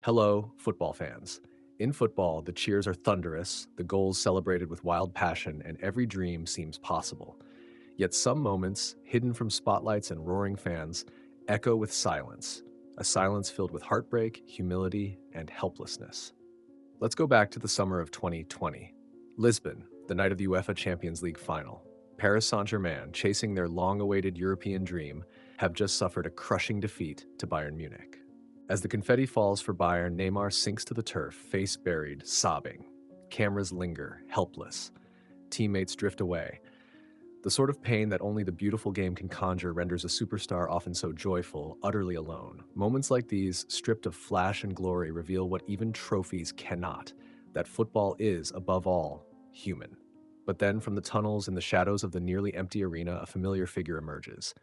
Hello, football fans. In football, the cheers are thunderous, the goals celebrated with wild passion, and every dream seems possible. Yet some moments, hidden from spotlights and roaring fans, echo with silence, a silence filled with heartbreak, humility, and helplessness. Let's go back to the summer of 2020. Lisbon, the night of the UEFA Champions League final. Paris Saint-Germain, chasing their long-awaited European dream, have just suffered a crushing defeat to Bayern Munich. As the confetti falls for Bayern, Neymar sinks to the turf, face buried, sobbing. Cameras linger, helpless. Teammates drift away. The sort of pain that only the beautiful game can conjure renders a superstar often so joyful, utterly alone. Moments like these, stripped of flash and glory, reveal what even trophies cannot, that football is, above all, human. But then, from the tunnels and the shadows of the nearly empty arena, a familiar figure emerges.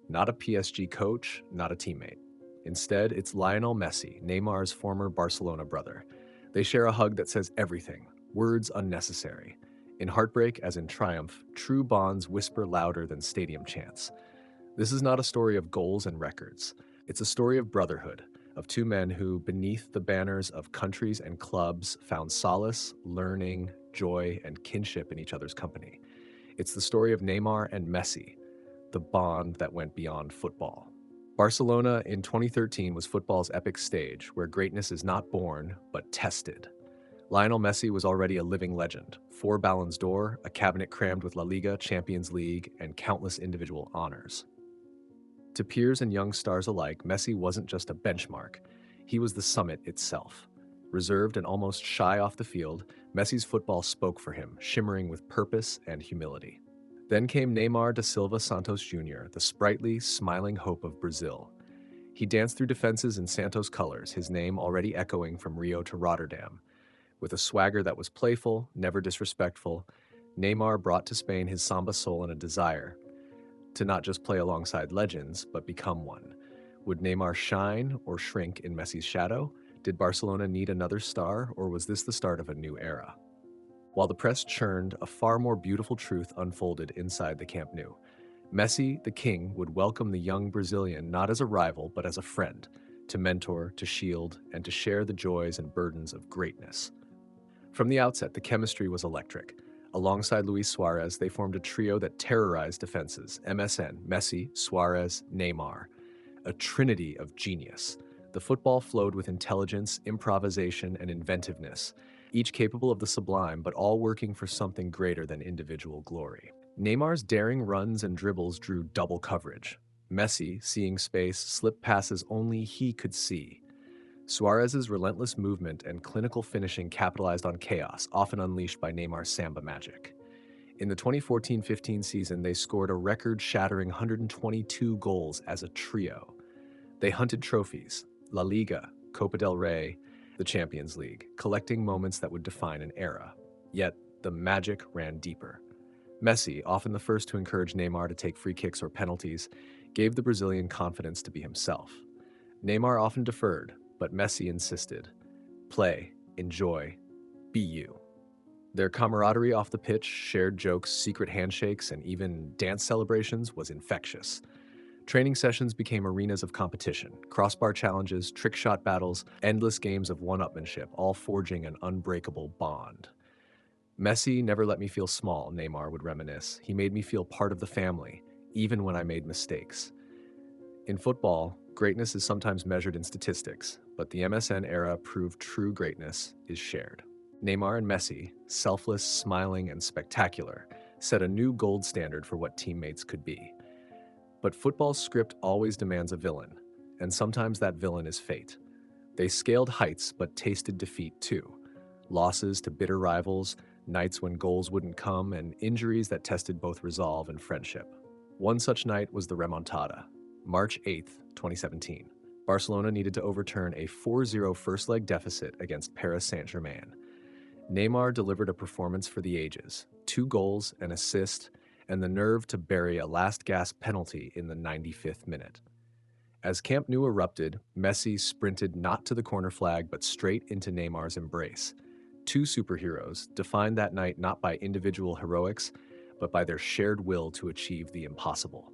Not a PSG coach, not a teammate. Instead, it's Lionel Messi, Neymar's former Barcelona brother. They share a hug that says everything, words unnecessary. In heartbreak, as in triumph, true bonds whisper louder than stadium chants. This is not a story of goals and records. It's a story of brotherhood, of two men who, beneath the banners of countries and clubs, found solace, learning, joy, and kinship in each other's company. It's the story of Neymar and Messi, the bond that went beyond football. Barcelona in 2013 was football's epic stage, where greatness is not born, but tested. Lionel Messi was already a living legend. 4 Ballons d'Or, a cabinet crammed with La Liga, Champions League, and countless individual honors. To peers and young stars alike, Messi wasn't just a benchmark. He was the summit itself. Reserved and almost shy off the field, Messi's football spoke for him, shimmering with purpose and humility. Then came Neymar da Silva Santos Jr., the sprightly, smiling hope of Brazil. He danced through defenses in Santos colors, his name already echoing from Rio to Rotterdam. With a swagger that was playful, never disrespectful, Neymar brought to Spain his samba soul and a desire to not just play alongside legends, but become one. Would Neymar shine or shrink in Messi's shadow? Did Barcelona need another star, or was this the start of a new era? While the press churned, a far more beautiful truth unfolded inside the Camp Nou. Messi, the king, would welcome the young Brazilian not as a rival, but as a friend, to mentor, to shield, and to share the joys and burdens of greatness. From the outset, the chemistry was electric. Alongside Luis Suarez, they formed a trio that terrorized defenses: MSN, Messi, Suarez, Neymar. A trinity of genius. The football flowed with intelligence, improvisation, and inventiveness, each capable of the sublime, but all working for something greater than individual glory. Neymar's daring runs and dribbles drew double coverage. Messi, seeing space, slipped passes only he could see. Suarez's relentless movement and clinical finishing capitalized on chaos, often unleashed by Neymar's samba magic. In the 2014-15 season, they scored a record-shattering 122 goals as a trio. They hunted trophies: La Liga, Copa del Rey, the Champions League, collecting moments that would define an era. Yet, the magic ran deeper. Messi, often the first to encourage Neymar to take free kicks or penalties, gave the Brazilian confidence to be himself. Neymar often deferred, but Messi insisted. Play, enjoy, be you. Their camaraderie off the pitch, shared jokes, secret handshakes, and even dance celebrations was infectious. Training sessions became arenas of competition: crossbar challenges, trick shot battles, endless games of one-upmanship, all forging an unbreakable bond. Messi never let me feel small, Neymar would reminisce. He made me feel part of the family, even when I made mistakes. In football, greatness is sometimes measured in statistics, but the MSN era proved true greatness is shared. Neymar and Messi, selfless, smiling, and spectacular, set a new gold standard for what teammates could be. But football's script always demands a villain, and sometimes that villain is fate. They scaled heights but tasted defeat too. Losses to bitter rivals, nights when goals wouldn't come, and injuries that tested both resolve and friendship. One such night was the remontada, March 8th, 2017. Barcelona needed to overturn a 4-0 first-leg deficit against Paris Saint-Germain. Neymar delivered a performance for the ages: 2 goals, an assist, and the nerve to bury a last-gasp penalty in the 95th minute. As Camp Nou erupted, Messi sprinted not to the corner flag but straight into Neymar's embrace. 2 superheroes, defined that night not by individual heroics, but by their shared will to achieve the impossible.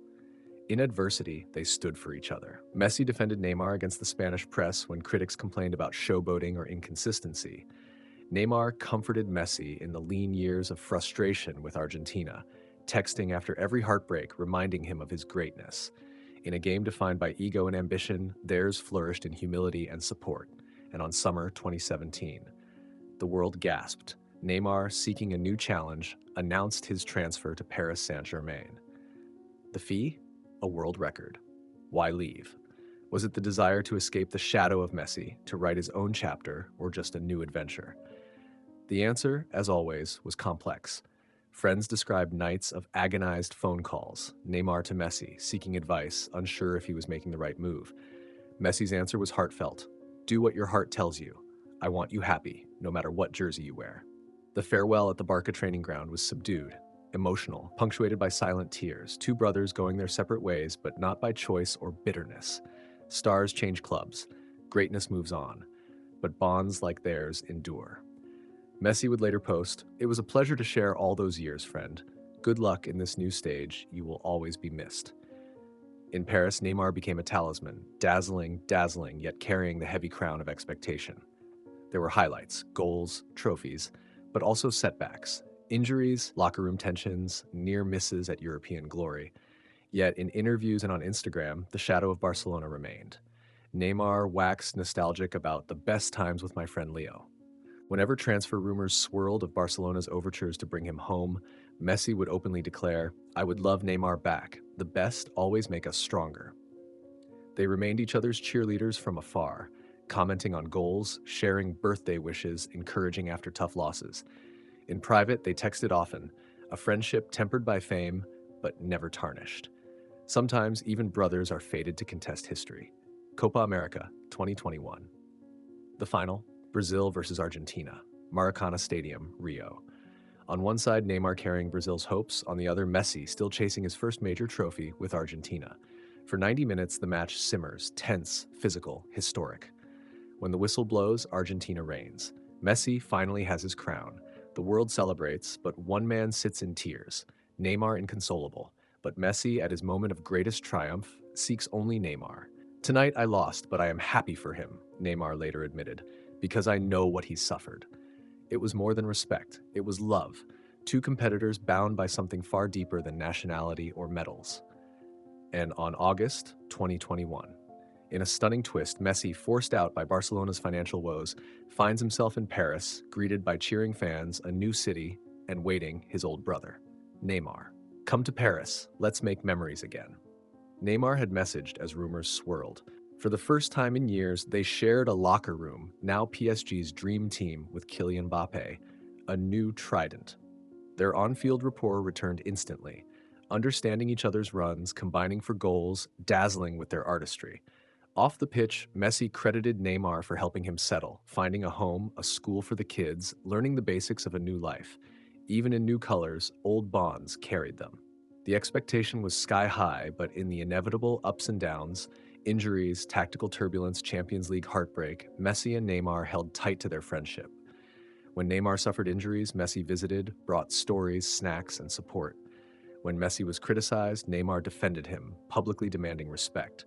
In adversity, they stood for each other. Messi defended Neymar against the Spanish press when critics complained about showboating or inconsistency. Neymar comforted Messi in the lean years of frustration with Argentina, texting after every heartbreak, reminding him of his greatness. In a game defined by ego and ambition, theirs flourished in humility and support. And on summer 2017, the world gasped. Neymar, seeking a new challenge, announced his transfer to Paris Saint-Germain. The fee? A world record. Why leave? Was it the desire to escape the shadow of Messi, to write his own chapter, or just a new adventure? The answer, as always, was complex. Friends described nights of agonized phone calls, Neymar to Messi, seeking advice, unsure if he was making the right move. Messi's answer was heartfelt. Do what your heart tells you. I want you happy, no matter what jersey you wear. The farewell at the Barca training ground was subdued, emotional, punctuated by silent tears, two brothers going their separate ways, but not by choice or bitterness. Stars change clubs. Greatness moves on. But bonds like theirs endure. Messi would later post, "It was a pleasure to share all those years, friend. Good luck in this new stage. You will always be missed." In Paris, Neymar became a talisman, dazzling, yet carrying the heavy crown of expectation. There were highlights, goals, trophies, but also setbacks, injuries, locker room tensions, near misses at European glory. Yet in interviews and on Instagram, the shadow of Barcelona remained. Neymar waxed nostalgic about the best times with my friend Leo. Whenever transfer rumors swirled of Barcelona's overtures to bring him home, Messi would openly declare, "I would love Neymar back. The best always make us stronger." They remained each other's cheerleaders from afar, commenting on goals, sharing birthday wishes, encouraging after tough losses. In private, they texted often, a friendship tempered by fame, but never tarnished. Sometimes even brothers are fated to contest history. Copa America, 2021. The final, Brazil versus Argentina, Maracana Stadium, Rio. On one side, Neymar carrying Brazil's hopes, on the other, Messi still chasing his first major trophy with Argentina. For 90 minutes, the match simmers, tense, physical, historic. When the whistle blows, Argentina reigns. Messi finally has his crown. The world celebrates, but one man sits in tears. Neymar inconsolable. But Messi, at his moment of greatest triumph, seeks only Neymar. "Tonight I lost, but I am happy for him," Neymar later admitted, "because I know what he suffered." It was more than respect. It was love. Two competitors bound by something far deeper than nationality or medals. And on August 2021, in a stunning twist, Messi, forced out by Barcelona's financial woes, finds himself in Paris, greeted by cheering fans, a new city, and waiting his old brother, Neymar. "Come to Paris, let's make memories again." Neymar had messaged as rumors swirled. For the first time in years, they shared a locker room, now PSG's dream team with Kylian Mbappé, a new trident. Their on-field rapport returned instantly, understanding each other's runs, combining for goals, dazzling with their artistry. Off the pitch, Messi credited Neymar for helping him settle, finding a home, a school for the kids, learning the basics of a new life. Even in new colors, old bonds carried them. The expectation was sky high, but in the inevitable ups and downs, injuries, tactical turbulence, Champions League heartbreak, Messi and Neymar held tight to their friendship. When Neymar suffered injuries, Messi visited, brought stories, snacks, and support. When Messi was criticized, Neymar defended him, publicly demanding respect.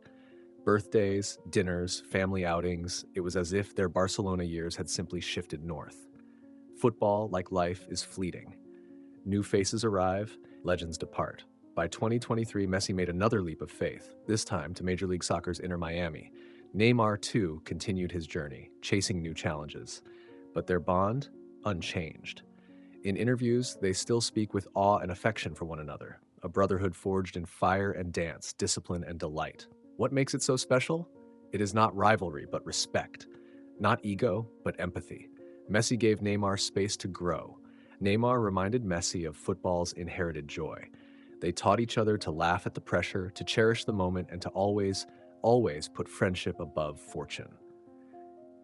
Birthdays, dinners, family outings, it was as if their Barcelona years had simply shifted north. Football, like life, is fleeting. New faces arrive, legends depart. By 2023, Messi made another leap of faith, this time to Major League Soccer's Inter Miami. Neymar, too, continued his journey, chasing new challenges. But their bond? Unchanged. In interviews, they still speak with awe and affection for one another, a brotherhood forged in fire and dance, discipline and delight. What makes it so special? It is not rivalry, but respect. Not ego, but empathy. Messi gave Neymar space to grow. Neymar reminded Messi of football's inherited joy. They taught each other to laugh at the pressure, to cherish the moment, and to always put friendship above fortune.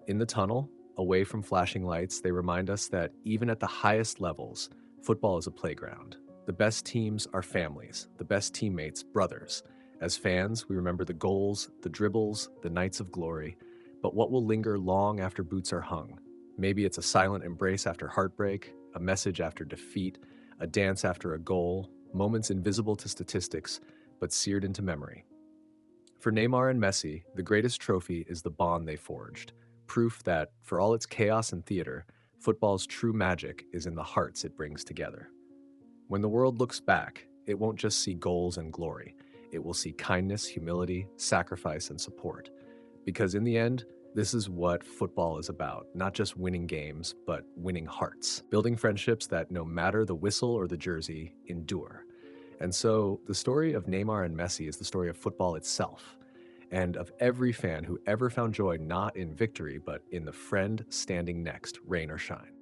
In the tunnel, away from flashing lights, they remind us that even at the highest levels, football is a playground. The best teams are families, the best teammates, brothers. As fans, we remember the goals, the dribbles, the nights of glory. But what will linger long after boots are hung? Maybe it's a silent embrace after heartbreak, a message after defeat, a dance after a goal, moments invisible to statistics, but seared into memory. For Neymar and Messi, the greatest trophy is the bond they forged, proof that, for all its chaos and theater, football's true magic is in the hearts it brings together. When the world looks back, it won't just see goals and glory. It will see kindness, humility, sacrifice, and support. Because in the end, this is what football is about, not just winning games, but winning hearts, building friendships that, no matter the whistle or the jersey, endure. And so the story of Neymar and Messi is the story of football itself, and of every fan who ever found joy not in victory, but in the friend standing next, rain or shine.